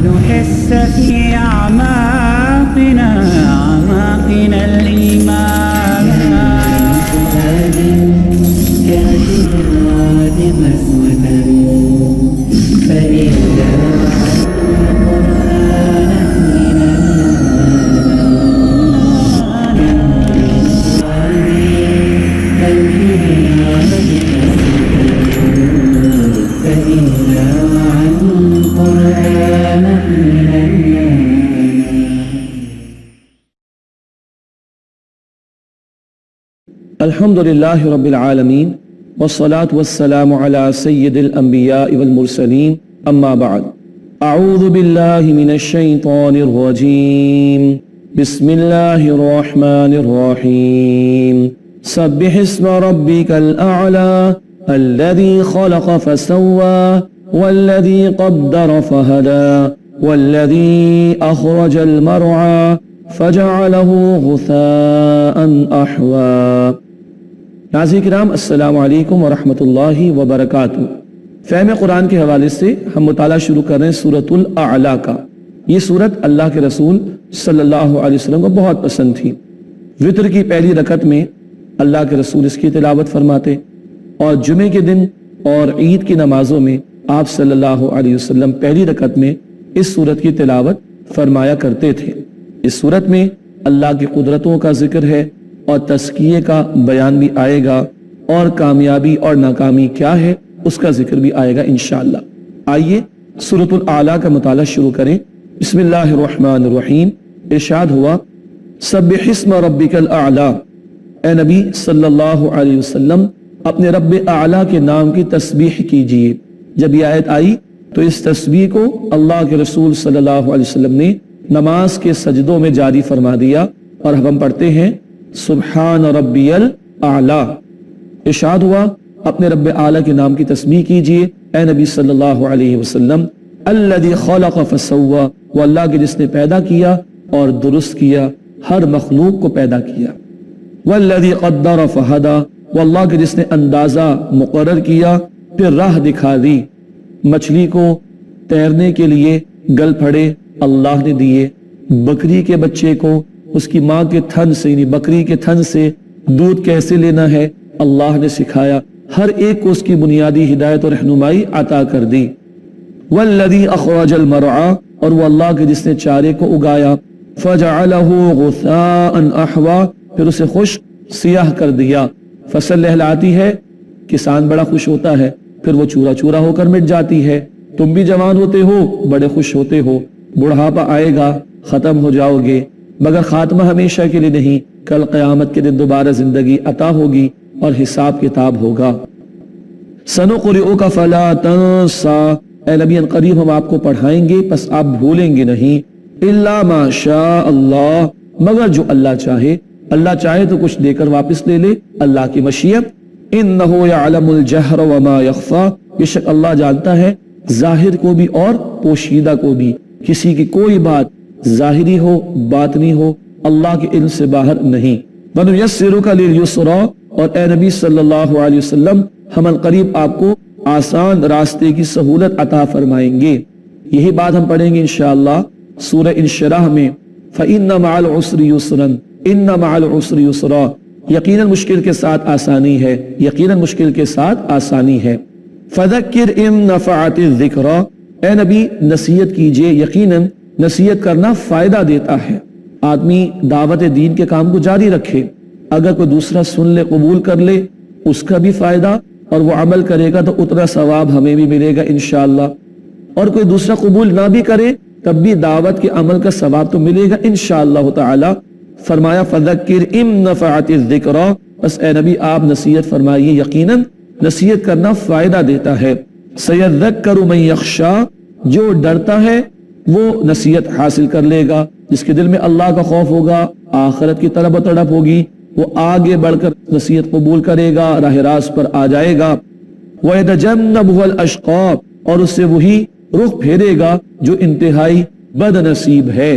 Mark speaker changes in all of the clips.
Speaker 1: لنحس في أعماقنا الإيمان كاشفات قسوة فإذا
Speaker 2: الحمد للہ رب العالمین والصلاة والسلام علی سید الانبیاء والمرسلین اما بعد اعوذ باللہ من الشیطان الرجیم بسم اللہ الرحمن الرحیم سبح اسم ربک الاعلی الذي خلق فسوى والذي قدر فهدى والذي اخرج المرعى فجعله غثاء احوى۔ ناظرین کرام السلام علیکم ورحمۃ اللہ وبرکاتہ۔ فہم قرآن کے حوالے سے ہم مطالعہ شروع کر رہے ہیں سورۃ الاعلیٰ کا۔ یہ سورت اللہ کے رسول صلی اللہ علیہ وسلم کو بہت پسند تھی۔ وتر کی پہلی رکعت میں اللہ کے رسول اس کی تلاوت فرماتے اور جمعے کے دن اور عید کی نمازوں میں آپ صلی اللہ علیہ وسلم پہلی رکعت میں اس سورت کی تلاوت فرمایا کرتے تھے۔ اس سورت میں اللہ کی قدرتوں کا ذکر ہے اور تزکیے کا بیان بھی آئے گا، اور کامیابی اور ناکامی کیا ہے اس کا ذکر بھی آئے گا انشاءاللہ۔ آئیے سورۃ الاعلیٰ کا مطالعہ شروع کریں۔ بسم اللہ الرحمن الرحیم۔ ارشاد ہوا سبح اسم ربک الاعلیٰ، اے نبی صلی اللہ علیہ وسلم اپنے رب اعلیٰ کے نام کی تسبیح کیجئے۔ جب یہ آیت آئی تو اس تسبیح کو اللہ کے رسول صلی اللہ علیہ وسلم نے نماز کے سجدوں میں جاری فرما دیا، اور ہم پڑھتے ہیں سبحان ربی الاعلیٰ۔ ارشاد ہوا اپنے رب اعلیٰ کے نام کی تسبیح کیجئے اے نبی صلی اللہ علیہ وسلم۔ الذی خلق فسوى، وہ اللہ کے جس نے پیدا کیا اور درست کیا، ہر مخلوق کو پیدا کیا۔ والذی قدر فہدی، وہ اللہ کے جس نے اندازہ مقرر کیا پھر راہ دکھا دی۔ مچھلی کو تیرنے کے لیے گل پھڑے اللہ نے دیے، بکری کے بچے کو اس کی ماں کے تھن سے یعنی بکری کے تھن سے دودھ کیسے لینا ہے اللہ نے سکھایا۔ ہر ایک کو اس کی بنیادی ہدایت اور رہنمائی عطا کر دی۔ والذی اخرج المرعى، اور وہ اللہ کے جس نے چارے کو اگایا، فجعلہ غثاء احوى، پھر اسے خشک سیاہ کر دیا۔ فصل لہلاتی ہے، کسان بڑا خوش ہوتا ہے، پھر وہ چورا چورا ہو کر مٹ جاتی ہے۔ تم بھی جوان ہوتے ہو، بڑے خوش ہوتے ہو، بڑھاپا آئے گا، ختم ہو جاؤ گے، مگر خاتمہ ہمیشہ کے لیے نہیں، کل قیامت کے دن دوبارہ زندگی عطا ہوگی اور حساب کتاب ہوگا۔ سنقرئک فلا تنسى، اے نبی ان قریب ہم آپ کو پڑھائیں گے پس آپ بھولیں گے نہیں، الا ما شاء اللہ، مگر جو اللہ چاہے۔ اللہ چاہے تو کچھ دے کر واپس لے لے، اللہ کی مشیت۔ انہ یعلم الجہر وما یخفی، بے شک اللہ جانتا ہے ظاہر کو بھی اور پوشیدہ کو بھی، کسی کی کوئی بات ظاہری ہو باطنی ہو اللہ کے علم سے باہر نہیں۔ وَنُيَسِّرُكَ لِلْيُسْرَى، اور اے نبی صلی اللہ علیہ وسلم ہم القریب آپ کو آسان راستے کی سہولت عطا فرمائیں گے۔ یہی بات ہم پڑھیں گے انشاءاللہ سورہ انشراح میں، فَإِنَّ مَعَ الْعُسْرِ يُسْرًا، إِنَّ مَعَ الْعُسْرِ يُسْرًا، یقیناً مشکل کے ساتھ آسانی ہے، یقیناً مشکل کے ساتھ آسانی ہے۔ فَذَكِّرْ إِن نَفَعَتِ الذِّكْرَى، اے نبی نصیحت کیجئے، یقیناً نصیحت کرنا فائدہ دیتا ہے۔ آدمی دعوت دین کے کام کو جاری رکھے، اگر کوئی دوسرا سن لے قبول کر لے اس کا بھی فائدہ، اور وہ عمل کرے گا تو اتنا ثواب ہمیں بھی ملے گا انشاءاللہ، اور کوئی دوسرا قبول نہ بھی کرے تب بھی دعوت کے عمل کا ثواب تو ملے گا انشاءاللہ تعالی۔ فرمایا فذکر ان نفعت الذکریٰ، بس اے نبی آپ نصیحت فرمائیے، یقیناً نصیحت کرنا فائدہ دیتا ہے۔ سیذکر من یخشی، جو ڈرتا ہے وہ نصیحت حاصل کر لے گا، جس کے دل میں اللہ کا خوف ہوگا، آخرت کی طلب و تڑپ ہوگی، وہ آگے بڑھ کر نصیحت قبول کرے گا، راہ راست پر آ جائے گا۔ وَيَتَجَنَّبُهَا الْأَشْقَى، اور اس سے وہی رخ پھیرے گا جو انتہائی بد نصیب ہے۔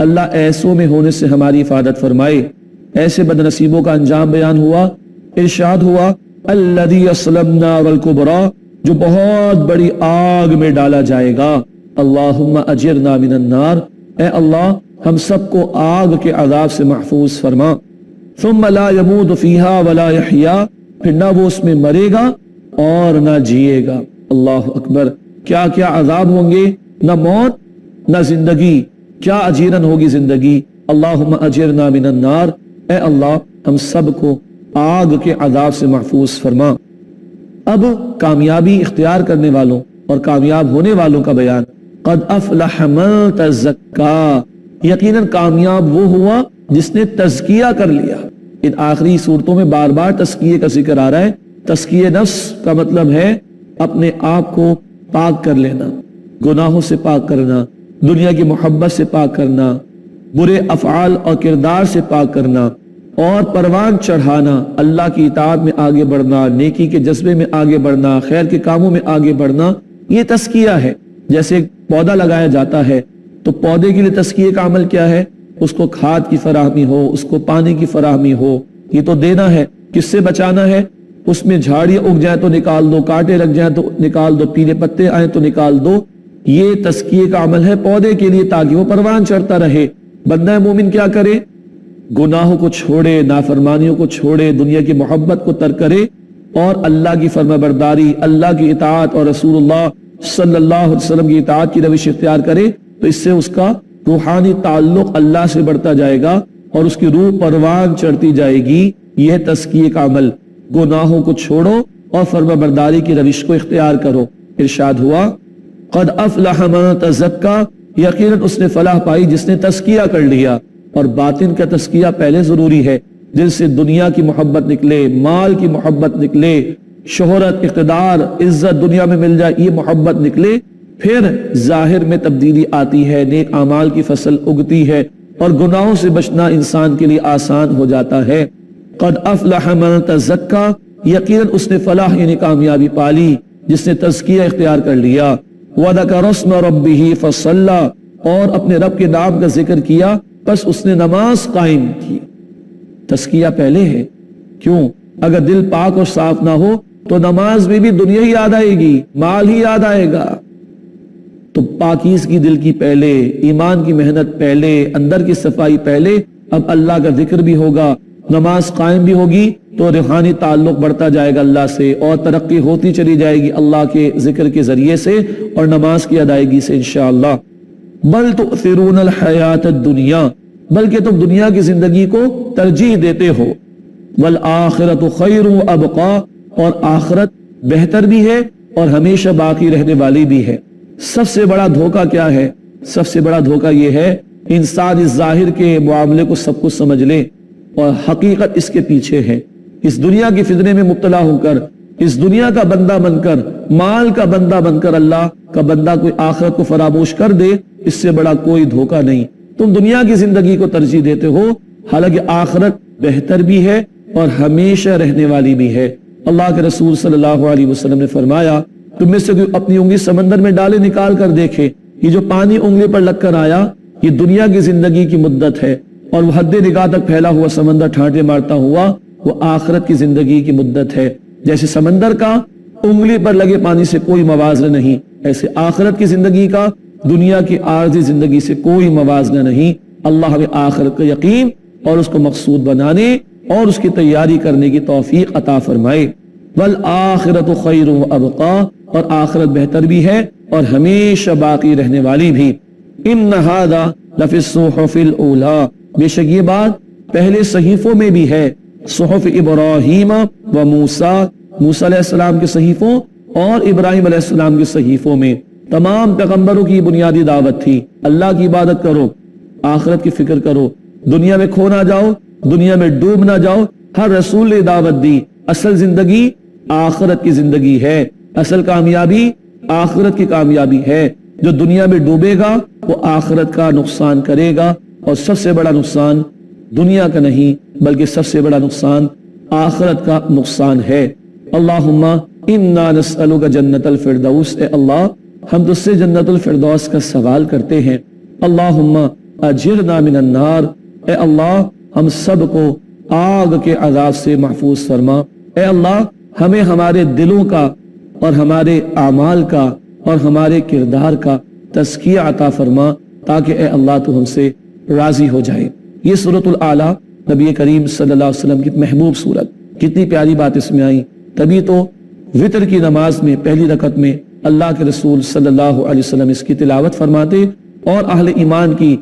Speaker 2: اللہ ایسوں میں ہونے سے ہماری حفاظت فرمائے۔ ایسے بد نصیبوں کا انجام بیان ہوا، ارشاد ہوا الَّذِي يَصْلَى النَّارَ الْكُبْرَى، جو بہت بڑی آگ میں ڈالا جائے گا۔ اللہم اجرنا من النار، اے اللہ ہم سب کو آگ کے عذاب سے محفوظ فرما۔ ثم لا يموت فیہا ولا یحیا، پھر نہ وہ اس میں مرے گا اور نہ جیے گا۔ اللہ اکبر، کیا کیا عذاب ہوں گے، نہ موت نہ زندگی، کیا اجیرن ہوگی زندگی۔ اللہم اجرنا من النار، اے اللہ ہم سب کو آگ کے عذاب سے محفوظ فرما۔ اب کامیابی اختیار کرنے والوں اور کامیاب ہونے والوں کا بیان۔ قد افلح من تزکا، یقیناً کامیاب وہ ہوا جس نے تزکیہ کر لیا۔ ان آخری صورتوں میں بار بار تزکیے کا ذکر آ رہا ہے۔ تزکیہ نفس کا مطلب ہے اپنے آپ کو پاک کر لینا، گناہوں سے پاک کرنا، دنیا کی محبت سے پاک کرنا، برے افعال اور کردار سے پاک کرنا، اور پروان چڑھانا، اللہ کی اطاعت میں آگے بڑھنا، نیکی کے جذبے میں آگے بڑھنا، خیر کے کاموں میں آگے بڑھنا، یہ تزکیہ ہے۔ جیسے ایک پودا لگایا جاتا ہے تو پودے کے لیے تزکیے کا عمل کیا ہے؟ اس کو کھاد کی فراہمی ہو، اس کو پانی کی فراہمی ہو، یہ تو دینا ہے۔ کس سے بچانا ہے؟ اس میں جھاڑیاں اگ جائیں تو نکال دو، کانٹے لگ جائیں تو نکال دو، پیلے پتے آئیں تو نکال دو۔ یہ تزکیے کا عمل ہے پودے کے لیے تاکہ وہ پروان چڑھتا رہے۔ بندہ مومن کیا کرے؟ گناہوں کو چھوڑے، نافرمانیوں کو چھوڑے، دنیا کی محبت کو ترک کرے اور اللہ کی فرمانبرداری، اللہ کی اطاعت اور رسول اللہ صلی اللہ علیہ وسلم کی اطاعت کی روش اختیار کرے، تو اس سے اس کا روحانی تعلق اللہ سے بڑھتا جائے گا اور اس کی روح پروان چڑھتی جائے گی۔ یہ تزکیے کا عمل، گناہوں کو چھوڑو اور فرمانبرداری کی روش کو اختیار کرو۔ ارشاد ہوا قد افلح من تزکا، یقیناً اس نے فلاح پائی جس نے تزکیہ کر لیا۔ اور باطن کا تزکیہ پہلے ضروری ہے، دل سے دنیا کی محبت نکلے، مال کی محبت نکلے، شہرت، اقتدار، عزت دنیا میں مل جائے، یہ محبت نکلے، پھر ظاہر میں تبدیلی آتی ہے، نیک اعمال کی فصل اگتی ہے اور گناہوں سے بچنا انسان کے لیے آسان ہو جاتا ہے۔ قد افلح من تزکا، یقیناً اس نے فلاح یعنی کامیابی پالی جس نے تزکیہ اختیار کر لیا۔ وَذَكَرَ اسْمَ رَبِّهِ فَصَلَّى، اور اپنے رب کے نام کا ذکر کیا بس اس نے نماز قائم کی۔ تزکیہ پہلے ہے، کیوں؟ اگر دل پاک اور صاف نہ ہو تو نماز میں بھی دنیا ہی یاد آئے گی، مال ہی یاد آئے گا۔ تو پاکیزگی دل کی پہلے، ایمان کی محنت پہلے، اندر کی صفائی پہلے، اب اللہ کا ذکر بھی ہوگا، نماز قائم بھی ہوگی تو روحانی تعلق بڑھتا جائے گا اللہ سے اور ترقی ہوتی چلی جائے گی اللہ کے ذکر کے ذریعے سے اور نماز کی ادائیگی سے انشاءاللہ۔ بل تؤثرون الحیات الدنیا، بلکہ تم دنیا کی زندگی کو ترجیح دیتے ہو۔ والآخرۃ خیر وابقا، اور آخرت بہتر بھی ہے اور ہمیشہ باقی رہنے والی بھی ہے۔ سب سے بڑا دھوکہ کیا ہے؟ سب سے بڑا دھوکہ یہ ہے انسان اس ظاہر کے معاملے کو سب کچھ سمجھ لے اور حقیقت اس کے پیچھے ہے۔ اس دنیا کی فتنے میں مبتلا ہو کر، اس دنیا کا بندہ بن کر، مال کا بندہ بن کر اللہ کا بندہ کوئی آخرت کو فراموش کر دے، اس سے بڑا کوئی دھوکہ نہیں۔ تم دنیا کی زندگی کو ترجیح دیتے ہو، حالانکہ آخرت بہتر بھی ہے اور ہمیشہ رہنے والی بھی ہے۔ اللہ کے رسول صلی اللہ علیہ وسلم نے فرمایا، تم میں سے کوئی اپنی انگلی سمندر میں ڈالے نکال کر دیکھے، یہ جو پانی انگلی پر لگ کر آیا یہ دنیا کی زندگی کی مدت ہے، اور وہ حد نگاہ تک پھیلا ہوا سمندر ٹھانٹے مارتا ہوا وہ آخرت کی زندگی کی مدت ہے۔ جیسے سمندر کا انگلی پر لگے پانی سے کوئی موازنہ نہیں، ایسے آخرت کی زندگی کا دنیا کی عارضی زندگی سے کوئی موازنہ نہیں۔ اللہ ہمیں آخرت کا یقین اور اس کو مقصود بنانے اور اس کی تیاری کرنے کی توفیق عطا فرمائے۔ والآخرۃ خیر وابقا، اور آخرت بہتر بھی ہے اور ہمیشہ باقی رہنے والی بھی۔ ان ھذا لفی الصحف الاولی، بے شک یہ بات پہلے صحیفوں میں بھی ہے، صحف ابراہیم و موسیٰ، موسیٰ علیہ السلام کے صحیفوں اور ابراہیم علیہ السلام کے صحیفوں میں۔ تمام پیغمبروں کی بنیادی دعوت تھی، اللہ کی عبادت کرو، آخرت کی فکر کرو، دنیا میں کھو نہ جاؤ، دنیا میں ڈوب نہ جاؤ۔ ہر رسول نے دعوت دی، اصل زندگی آخرت کی زندگی ہے، اصل کامیابی آخرت کی کامیابی ہے۔ جو دنیا میں ڈوبے گا وہ آخرت کا نقصان کرے گا، اور سب سے بڑا نقصان دنیا کا نہیں بلکہ سب سے بڑا نقصان آخرت کا نقصان ہے۔ اللہم انا نسألک جنت الفردوس، اے اللہ ہم تجھ سے جنت الفردوس کا سوال کرتے ہیں۔ اللہم اجرنا من النار، اے اللہ ہم سب کو آگ کے عذاب سے محفوظ فرما۔ اے اللہ ہمیں ہمارے دلوں کا اور ہمارے اعمال کا اور ہمارے کردار کا تزکیہ عطا فرما تاکہ اے اللہ تو ہم سے راضی ہو جائے۔ یہ سورۃ الاعلیٰ نبی کریم صلی اللہ علیہ وسلم کی محبوب سورت، کتنی پیاری بات اس میں آئی۔ تبھی تو وطر کی نماز میں پہلی رکعت میں اللہ کے رسول صلی اللہ علیہ وسلم اس کی تلاوت فرماتے، اور اہل ایمان کی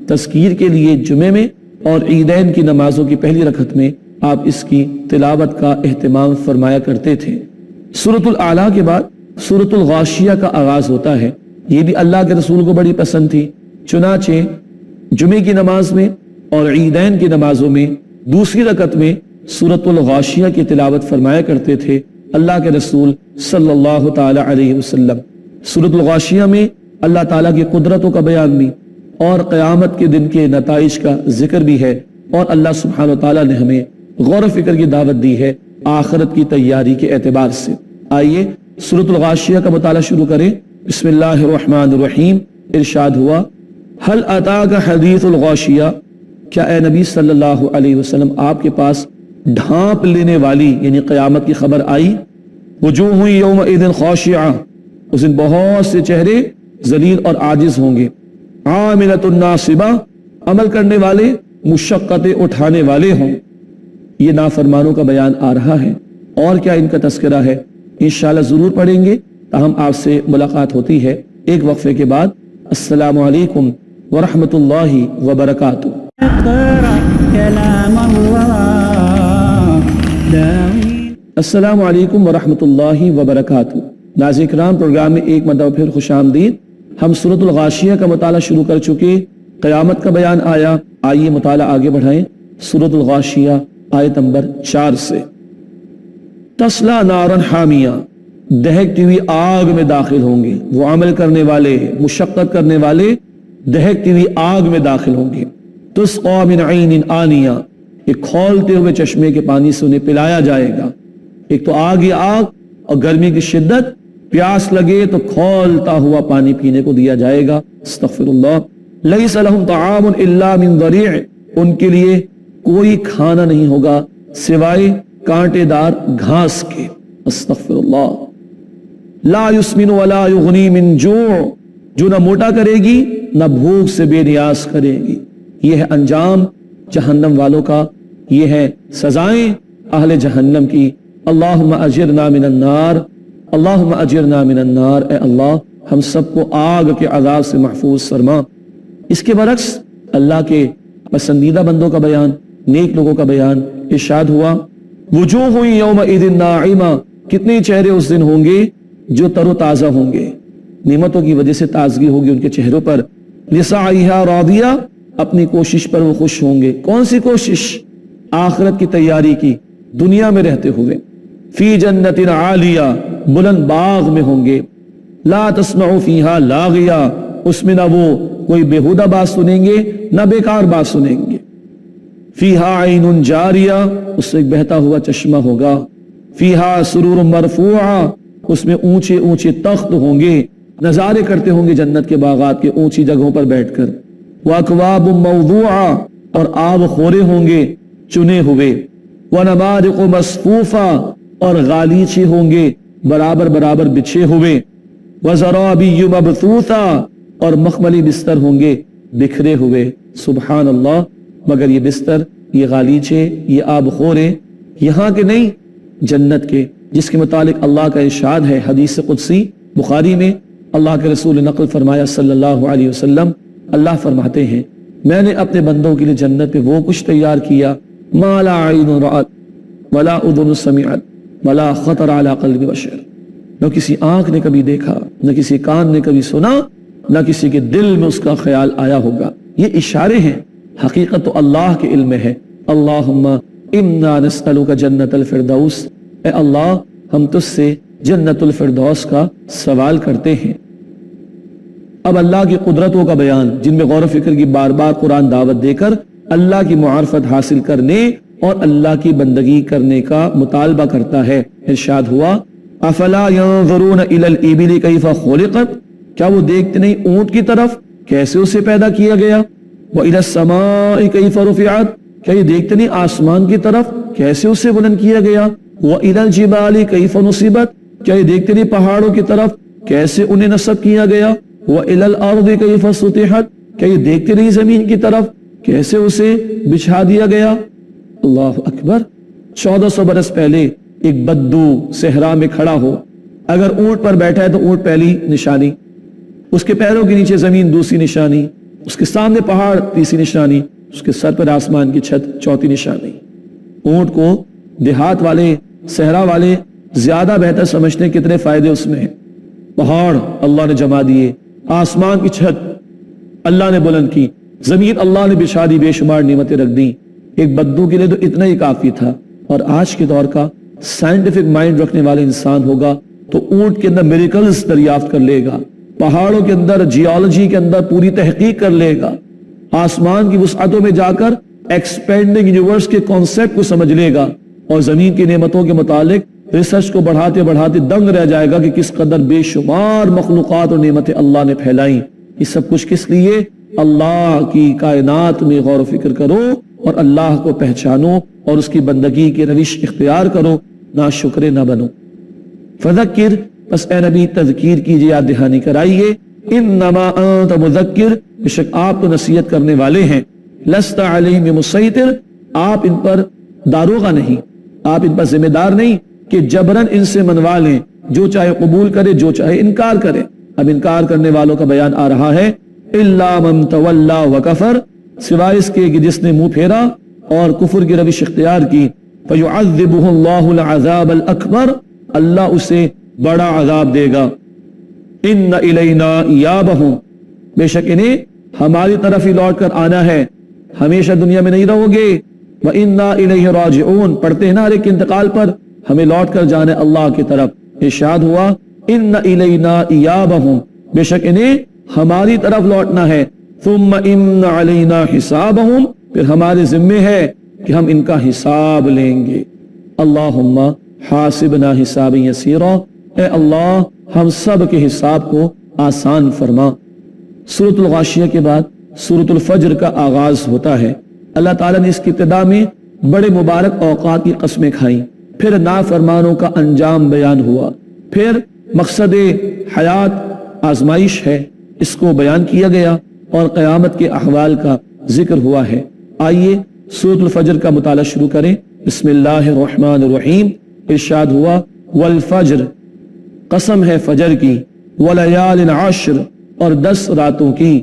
Speaker 2: تذکیر کے لیے جمعے میں اور عیدین کی نمازوں کی پہلی رکعت میں آپ اس کی تلاوت کا اہتمام فرمایا کرتے تھے۔ سورۃ الاعلیٰ کے بعد سورۃ الغاشیہ کا آغاز ہوتا ہے، یہ بھی اللہ کے رسول کو بڑی پسند تھی، چنانچہ جمعے کی نماز میں اور عیدین کی نمازوں میں دوسری رکعت میں سورۃ الغاشیہ کی تلاوت فرمایا کرتے تھے اللہ کے رسول صلی اللہ تعالی علیہ وسلم۔ سورۃ الغاشیہ میں اللہ تعالیٰ کی قدرتوں کا بیان بھی اور قیامت کے دن کے نتائج کا ذکر بھی ہے، اور اللہ سبحانہ وتعالیٰ نے ہمیں غور و فکر کی دعوت دی ہے آخرت کی تیاری کے اعتبار سے۔ آئیے سورۃ الغاشیہ کا مطالعہ شروع کریں۔ بسم اللہ الرحمن الرحیم۔ ارشاد ہوا هل اتاک حدیث الغاشیہ، کیا اے نبی صلی اللہ علیہ وسلم آپ کے پاس ڈھانپ لینے والی یعنی قیامت کی خبر آئی؟ وجوہ یومئذ خاشعہ، اس دن بہت سے چہرے ذلیل اور عاجز ہوں گے۔ عاملۃ ناصبہ، عمل کرنے والے، مشقتیں اٹھانے والے ہوں۔ یہ نافرمانوں کا بیان آ رہا ہے، اور کیا ان کا تذکرہ ہے، انشاءاللہ ضرور پڑھیں گے۔ تاہم آپ سے ملاقات ہوتی ہے ایک وقفے کے بعد۔ السلام علیکم ورحمۃ اللہ وبرکاتہ۔
Speaker 1: اقرأ كلام الله داوين۔
Speaker 2: السلام علیکم ورحمۃ اللہ وبرکاتہ۔ ناظرین کرام، پروگرام میں ایک مرتبہ پھر خوش آمدید۔ ہم سورۃ الغاشیہ کا مطالعہ شروع کر چکے، قیامت کا بیان آیا۔ آئیے مطالعہ آگے بڑھائیں۔ سورۃ الغاشیہ آیت نمبر 4 سے۔ تسلا نارن حامیہ، دہکتی ہوئی آگ میں داخل ہوں گے وہ عمل کرنے والے، مشقت کرنے والے دہکتی ہوئی آگ میں داخل ہوں گے۔ تسقا من عین آنیہ، یہ کھولتے ہوئے چشمے کے پانی سے انہیں پلایا جائے گا۔ ایک تو آگ ہی آگ اور گرمی کی شدت، پیاس لگے تو کھولتا ہوا پانی پینے کو دیا جائے گا۔ استغفر اللہ۔ لیس لہم طعام الا من ضریع، ان کے لیے کوئی کھانا نہیں ہوگا سوائے کانٹے دار گھاس کے۔ استغفر اللہ۔ لا یسمن ولا یغنی من جوع، جو نہ موٹا کرے گی نہ بھوک سے بے نیاز کرے گی۔ یہ ہے انجام جہنم والوں کا، یہ ہے سزائیں اہل جہنم کی۔ اللہم اجرنا من النار، اللہم اجرنا من النار، اے اللہ ہم سب کو آگ کے عذاب سے محفوظ فرما۔ اس کے برعکس اللہ کے پسندیدہ بندوں کا بیان، نیک لوگوں کا بیان۔ ارشاد ہوا وجوہ یومئذ ناعمہ، کتنے چہرے اس دن ہوں گے جو تر و تازہ ہوں گے، نعمتوں کی وجہ سے تازگی ہوگی ان کے چہروں پر۔ لسعیہا راضیہ، اپنی کوشش پر وہ خوش ہوں گے۔ کون سی کوشش؟ آخرت کی تیاری کی، دنیا میں رہتے ہوئے۔ فی جنت عالیہ، بلند باغ میں ہوں گے۔ لا تسمع فیہا لاغیہ، اس میں نہ وہ کوئی بیہودہ بات سنیں گے نہ بیکار بات سنیں گے۔ فیہا عین جاریہ، اس سے ایک بہتا ہوا چشمہ ہوگا۔ فیہا سرور مرفوعہ، اس میں اونچے اونچے تخت ہوں گے، نظارے کرتے ہوں گے جنت کے باغات کے اونچی جگہوں پر بیٹھ کر۔ وَأَكْوَابٌ مَوْضُوعَةٌ، اور آب خورے ہوں گے چنے ہوئے۔ وَنَمَارِقُ مَصْفُوفَةٌ، اور غالیچے ہوں گے برابر برابر بچھے ہوئے۔ وَزَرَابِيُّ مَبْثُوثَةٌ، اور مخملی بستر ہوں گے بکھرے ہوئے۔ سبحان اللہ، مگر یہ بستر، یہ غالیچے، یہ آب خورے یہاں کے نہیں، جنت کے، جس کے متعلق اللہ کا ارشاد ہے حدیث قدسی بخاری میں۔ اللہ کے رسول نے نقل فرمایا صلی اللہ علیہ وسلم، اللہ فرماتے ہیں میں نے اپنے بندوں کے لیے جنت میں وہ کچھ تیار کیا ما لا عین رأت ولا اذن سمعت ولا خطر علی قلب بشر، نہ کسی آنکھ نے کبھی دیکھا، نہ کسی کان نے کبھی سنا، نہ کسی کے دل میں اس کا خیال آیا ہوگا۔ یہ اشارے ہیں، حقیقت تو اللہ کے علم میں ہے۔ اللہم انا نسألک جنت الفردوس، اے اللہ ہم تجھ سے جنت الفردوس کا سوال کرتے ہیں۔ اب اللہ کی قدرتوں کا بیان، جن میں غور و فکر کی بار بار قرآن دعوت دے کر اللہ کی معرفت حاصل کرنے اور اللہ کی بندگی کرنے کا مطالبہ کرتا ہے۔ ارشاد ہوا افلا ينظرون الى الابل كيف خلقت، کیا وہ دیکھتے نہیں اونٹ کی طرف کیسے اسے پیدا کیا گیا؟ والى السماء كيف رفعت، کیا یہ دیکھتے نہیں آسمان کی طرف کیسے اسے بلند کیا گیا؟ وَإِلَى الْجِبَالِ كَيْفَ نُصِبَتْ، کیا یہ دیکھتے نہیں پہاڑوں کی طرف کیسے انہیں نصب کیا گیا؟ وَإِلَى الْأَرْضِ كَيْفَ سُطِحَتْ، کہ یہ دیکھتے نہیں زمین کی طرف کیسے اسے بچھا دیا گیا۔ اللہ اکبر۔ 1400 برس پہلے ایک بدو صحرا میں کھڑا ہو، اگر اونٹ پر بیٹھا ہے تو اونٹ پہلی نشانی، اس کے پیروں کے نیچے زمین دوسری نشانی، اس کے سامنے پہاڑ تیسری نشانی، اس کے سر پر آسمان کی چھت چوتھی نشانی۔ اونٹ کو دیہات والے صحرا والے زیادہ بہتر سمجھتے ہیں کتنے فائدے اس میں ہیں۔ پہاڑ اللہ نے جما دیے، آسمان کی چھت اللہ نے بلند کی، زمین اللہ نے بچھا دی، بے شمار نعمتیں رکھ دی۔ ایک بدو کے لیے تو اتنا ہی کافی تھا، اور آج کے دور کا سائنٹیفک مائنڈ رکھنے والے انسان ہوگا تو اونٹ کے اندر میریکلز دریافت کر لے گا، پہاڑوں کے اندر جیولوجی کے اندر پوری تحقیق کر لے گا، آسمان کی وسعتوں میں جا کر ایکسپینڈنگ یونیورس کے کانسیپٹ کو سمجھ لے گا، اور زمین کی نعمتوں کے متعلق ریسرچ کو بڑھاتے بڑھاتے دنگ رہ جائے گا کہ کس قدر بے شمار مخلوقات اور نعمتیں اللہ نے پھیلائیں۔ یہ سب کچھ کس لیے؟ اللہ کی کائنات میں غور و فکر کرو اور اللہ کو پہچانو اور اس کی بندگی کی روش اختیار کرو، نہ شکر نہ بنو۔ فذکر، بس اے نبی تذکیر کیجئے، یاد دہانی کرائیے، انما انت مذکر، بے شک آپ تو نصیحت کرنے والے ہیں، لست علیہم بمسیطر، آپ ان پر داروغہ نہیں، آپ ان پر ذمہ دار نہیں کہ جبرن ان سے منوا لیں، جو چاہے قبول کرے جو چاہے انکار کرے۔ اب انکار کرنے والوں کا بیان آ رہا ہے، الا من تولا وکفر، سوائے اس کے کہ جس نے منہ پھیرا اور کفر کی روش اختیار کی، فیعذبہ اللہ العذاب الاکبر، اللہ اسے بڑا عذاب دے گا۔ ان الینا ایابہم، بے شک انہیں ہماری طرف ہی لوٹ کر آنا ہے، ہمیشہ دنیا میں نہیں رہو گے۔ وَإِنَّا إِلَيْهِ رَاجِعُونَ، پڑھتے ہیں نا ہر ایک انتقال پر ہمیں لوٹ کر جانا ہے اللہ کی طرف۔ ارشاد ہوا ان الینا ایابہم، بے شک انہیں ہماری طرف لوٹنا ہے۔ ثم ان علینا حسابہم، پھر ہمارے ذمے ہے کہ ہم ان کا حساب لیں گے۔ اللہم حاسبنا حسابا یسیرا، اے اللہ ہم سب کے حساب کو آسان فرما۔ سورۃ الغاشیہ کے بعد سورۃ الفجر کا آغاز ہوتا ہے۔ اللہ تعالیٰ نے اس کی ابتدا میں بڑے مبارک اوقات کی قسمیں کھائیں، پھر نافرمانوں کا انجام بیان ہوا، پھر مقصد حیات آزمائش ہے اس کو بیان کیا گیا، اور قیامت کے احوال کا ذکر ہوا ہے۔ آئیے سورۃ الفجر کا مطالعہ شروع کریں۔ بسم اللہ الرحمن الرحیم۔ ارشاد ہوا والفجر، قسم ہے فجر کی، ولیال عشر، اور 10 راتوں کی۔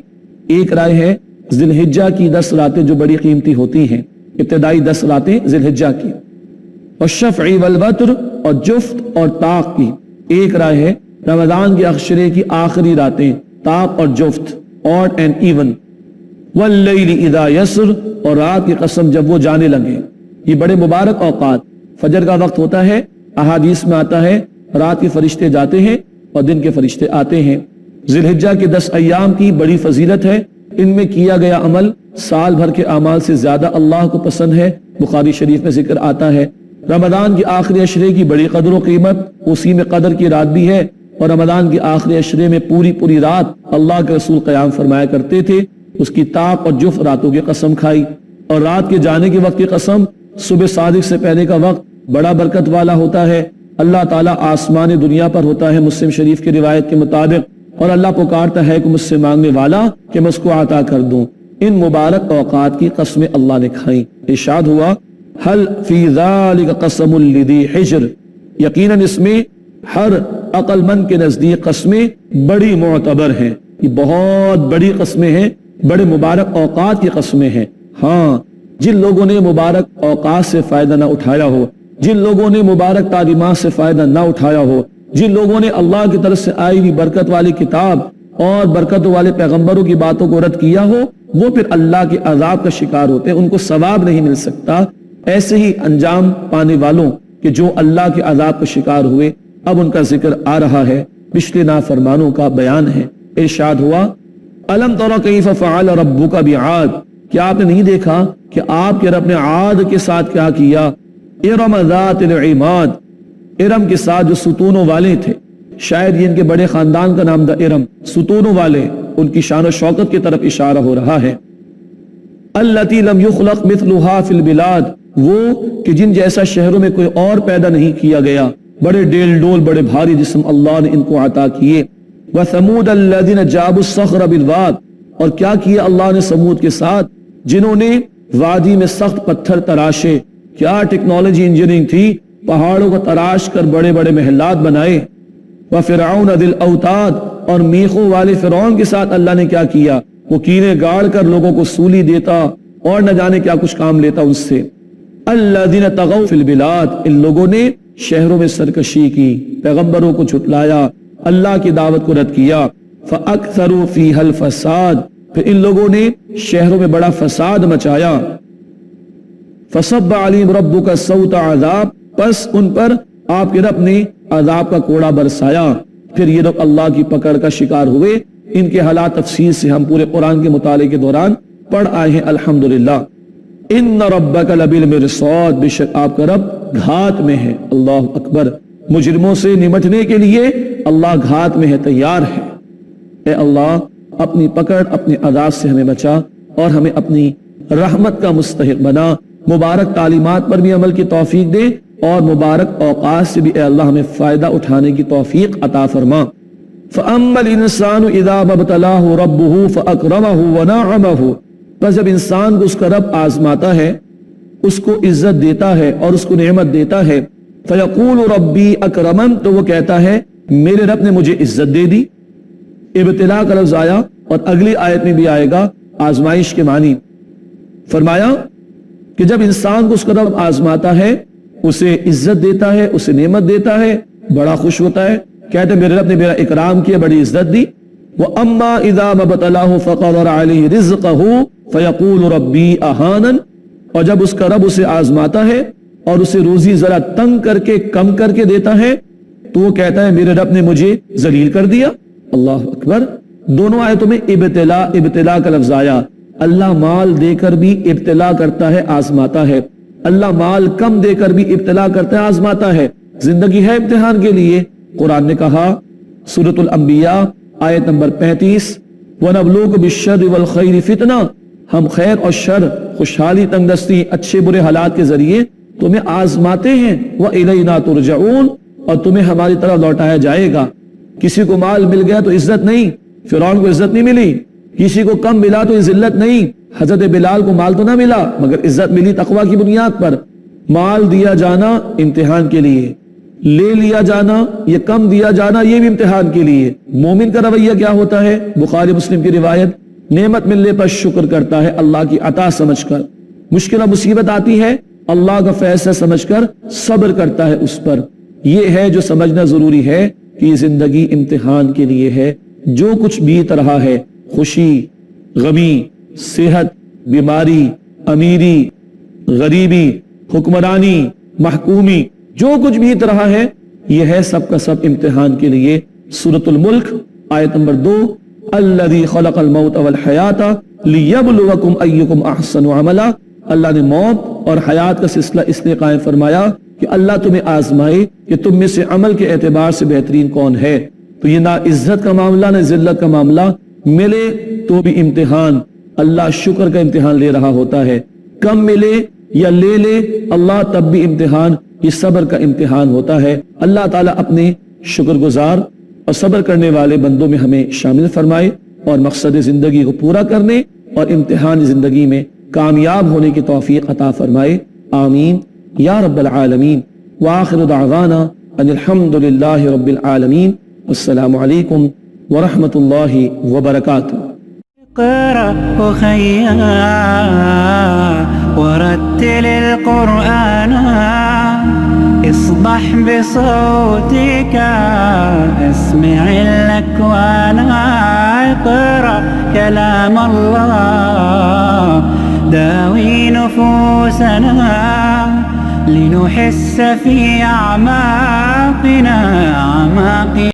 Speaker 2: ایک رائے ہے ذی الحجہ کی 10 راتیں جو بڑی قیمتی ہوتی ہیں، ابتدائی 10 راتیں ذی الحجہ کی، والشفع والوتر، اور جفت اور طاق کی۔ ایک رائے ہے رمضان کے عشرے کی آخری راتیں، طاق اور جفت، آڈ اینڈ ایون۔ واللیل اذا یسر، اور رات کی قسم جب وہ جانے لگے۔ یہ بڑے مبارک اوقات، فجر کا وقت ہوتا ہے، احادیث میں آتا ہے رات کے فرشتے جاتے ہیں اور دن کے فرشتے آتے ہیں۔ ذی الحجہ کے 10 ایام کی بڑی فضیلت ہے، ان میں کیا گیا عمل سال بھر کے اعمال سے زیادہ اللہ کو پسند ہے، بخاری شریف میں ذکر آتا ہے۔ رمضان کے آخری عشرے کی بڑی قدر و قیمت، اسی میں قدر کی رات بھی ہے، اور رمضان کے آخری عشرے میں پوری رات اللہ کے رسول قیام فرمایا کرتے تھے۔ اس کی طاق اور جفت راتوں کی قسم کھائی، اور رات کے جانے کے وقت کی قسم، صبح صادق سے پہلے کا وقت بڑا برکت والا ہوتا ہے۔ اللہ تعالیٰ آسمان دنیا پر ہوتا ہے مسلم شریف کی روایت کے مطابق، اور اللہ پکارتا ہے کہ مجھ سے مانگنے والا کہ میں اس کو عطا کر دوں۔ ان مبارک اوقات کی قسمیں اللہ نے کھائیں۔ ارشاد ہوا حل فی ذالک قسم لذی حجر، یقیناً اس میں ہر عقل مند کے نزدیک قسمیں بڑی معتبر ہیں، یہ بہت بڑی قسمیں ہیں، بڑے مبارک اوقات کی قسمیں ہیں۔ ہاں، جن لوگوں نے مبارک اوقات سے فائدہ نہ اٹھایا ہو، جن لوگوں نے مبارک تعلیمات سے فائدہ نہ اٹھایا ہو، جن لوگوں نے اللہ کی طرف سے آئی ہوئی برکت والی کتاب اور برکت والے پیغمبروں کی باتوں کو رد کیا ہو، وہ پھر اللہ کے عذاب کا شکار ہوتے ہیں، ان کو ثواب نہیں مل سکتا۔ ایسے ہی انجام پانے والوں کہ جو اللہ کے عذاب کا شکار ہوئے، اب ان کا ذکر آ رہا ہے، پچھلے نافرمانوں کا بیان ہے۔ ارشاد ہوا الم تر کیف فعل ربک بعاد، کیا آپ نے نہیں دیکھا کہ آپ کے رب نے عاد کے ساتھ کیا کیا؟ ارم ذات العماد، ارم کے ساتھ جو ستونوں والے تھے، شاید یہ ان کے بڑے خاندان کا نام تھا ارم، ستونوں والے، ان کی شان و شوکت کی طرف اشارہ ہو رہا ہے۔ التی لم یخلق مثلها فی البلاد، وہ کہ جن جیسا شہروں میں کوئی اور پیدا نہیں کیا گیا، بڑے ڈیل ڈول، بڑے بھاری جسم اللہ نے ان کو عطا کیے۔ وَثَمُودَ الَّذِينَ جَابُوا الصَّخْرَ بِالْوَادِ، اور کیا کیا اللہ نے سمود کے ساتھ جنہوں نے وادی میں سخت پتھر تراشے. کیا ٹیکنالوجی انجینئرنگ تھی، پہاڑوں کو تراش کر بڑے بڑے محلات بنائے. وَفِرْعَوْنَ ذِي الْأَوْتَادِ، اور میخوں والے فرعون کے ساتھ اللہ نے کیا کیا، وہ کینے گاڑ کر لوگوں کو سولی دیتا اور نہ جانے کیا کچھ کام لیتا ان سے. الَّذِينَ طَغَوْا فِي الْبِلَادِ، ان لوگوں نے شہروں میں سرکشی کی، پیغمبروں کو جھٹلایا، اللہ کی دعوت کو رد کیا. فَأَكْثَرُوا فِيهَا الْفَسَادِ، پھر ان لوگوں نے شہروں میں بڑا فساد مچایا. فَصَبَّ عَلَيْهِمْ رَبُّكَ صَوْتَ عَذَابٍ، پس ان پر آپ کے رب نے عذاب کا کوڑا برسایا. پھر یہ لوگ اللہ کی پکڑ کا شکار ہوئے. ان کے حالات تفصیل سے ہم پورے قرآن کے مطالعے کے دوران پڑھ آئے ہیں الحمدللہ. ان ربک لبالمرصاد، بے شک آپ کا رب گھات میں ہے. اللہ اکبر، مجرموں سے نمٹنے کے لیے اللہ گھات میں ہے، تیار ہے. اے اللہ اپنی پکڑ اپنے عذاب سے ہمیں بچا اور ہمیں اپنی رحمت کا مستحق بنا. مبارک تعلیمات پر بھی عمل کی توفیق دے اور مبارک اوقات سے بھی اے اللہ ہمیں فائدہ اٹھانے کی توفیق عطا فرما. فَأَمَّا الْإِنسَانُ إِذَا مَا ابْتَلَاهُ رَبُّهُ فَأَكْرَمَهُ وَنَعَمَهُ، پس جب انسان کو اس کا رب آزماتا ہے، اس کو عزت دیتا ہے اور اس کو نعمت دیتا ہے، فَيَقُولُ رَبِّي أَكْرَمَنِ، تو وہ کہتا ہے میرے رب نے مجھے عزت دے دی. ابتلا کا لفظ آیا اور اگلی آیت میں بھی آئے گا آزمائش کے معنی. فرمایا کہ جب انسان کو اس کا رب آزماتا ہے، اسے عزت دیتا ہے، اسے نعمت دیتا ہے، بڑا خوش ہوتا ہے، کہتے ہیں میرے رب نے میرا اکرام کیا، بڑی عزت دی. وَأَمَّا إِذَا مَا ابْتَلَاهُ فَقَدَرَ عَلَيْهِ رِزْقَهُ فَيَقُولُ رَبِّي أَهَانَنِ، اور جب اس کا رب اسے آزماتا ہے اور اسے روزی ذرا تنگ کر کے کم کر کے دیتا ہے تو وہ کہتا ہے میرے رب نے مجھے ذلیل کر دیا. اللہ اکبر. دونوں آیتوں میں ابتلا کا لفظ آیا. اللہ مال دے کر بھی ابتلا کرتا ہے، آزماتا ہے. اللہ مال کم دے کر بھی ابتلا کرتا ہے، آزماتا ہے. زندگی ہے امتحان کے لیے. قرآن نے کہا سورۃ الانبیاء آیت نمبر 35، وَنَبْلُوكُم بِالشَّرِّ وَالْخَيْرِ فِتْنَةً، ہم خیر اور شر، خوشحالی تنگدستی، اچھے برے حالات کے ذریعے تمہیں آزماتے ہیں. وَإِلَيْنَا تُرْجَعُونَ، اور تمہیں ہماری طرف لوٹایا جائے گا. کسی کو مال مل گیا تو عزت نہیں، فرعون کو عزت نہیں ملی. کسی کو کم ملا تو ذلت نہیں. حضرت بلال کو مال تو نہ ملا مگر عزت ملی تقوی کی بنیاد پر. مال دیا جانا امتحان کے لیے، لے لیا جانا یہ کم دیا جانا یہ بھی امتحان کے لیے. مومن کا رویہ کیا ہوتا ہے؟ بخاری مسلم کی روایت، نعمت ملنے پر شکر کرتا ہے اللہ کی عطا سمجھ کر. مشکل و مصیبت آتی ہے اللہ کا فیصلہ سمجھ کر صبر کرتا ہے اس پر. یہ ہے جو سمجھنا ضروری ہے کہ یہ زندگی امتحان کے لیے ہے. جو کچھ بیت رہا ہے، خوشی، غمی، صحت، بیماری، امیری، غریبی، حکمرانی، محکومی، جو کچھ بیت رہا ہے یہ ہے سب کا سب امتحان کے لیے. سورۃ الملک آیت نمبر 2، الذی خلق الموت والحیات لیبلوکم ایکم احسن عملا، اللہ نے موت اور حیات کا سلسلہ اس لیے قائم فرمایا کہ اللہ تمہیں آزمائے کہ تم میں سے عمل کے اعتبار سے بہترین کون ہے. تو یہ نہ عزت کا معاملہ نہ ذلت کا معاملہ، ملے تو بھی امتحان. اللہ شکر کا امتحان لے رہا ہوتا ہے، کم ملے یا لے لے اللہ تب بھی امتحان، یہ صبر کا امتحان ہوتا ہے. اللہ تعالیٰ اپنے شکر گزار اور صبر کرنے والے بندوں میں ہمیں شامل فرمائے اور مقصد زندگی کو پورا کرنے اور امتحان زندگی میں کامیاب ہونے کی توفیق عطا فرمائے. آمین یا رب العالمین. وآخر دعوانا ان الحمد للہ رب العالمین. السلام علیکم ورحمۃ اللہ وبرکاتہ.
Speaker 1: اقرأ خيا ورتل القرآن اصبح بصوتك اسمع الأكوان. اقرأ كلام الله داوي نفوسنا لنحس في أعماقنا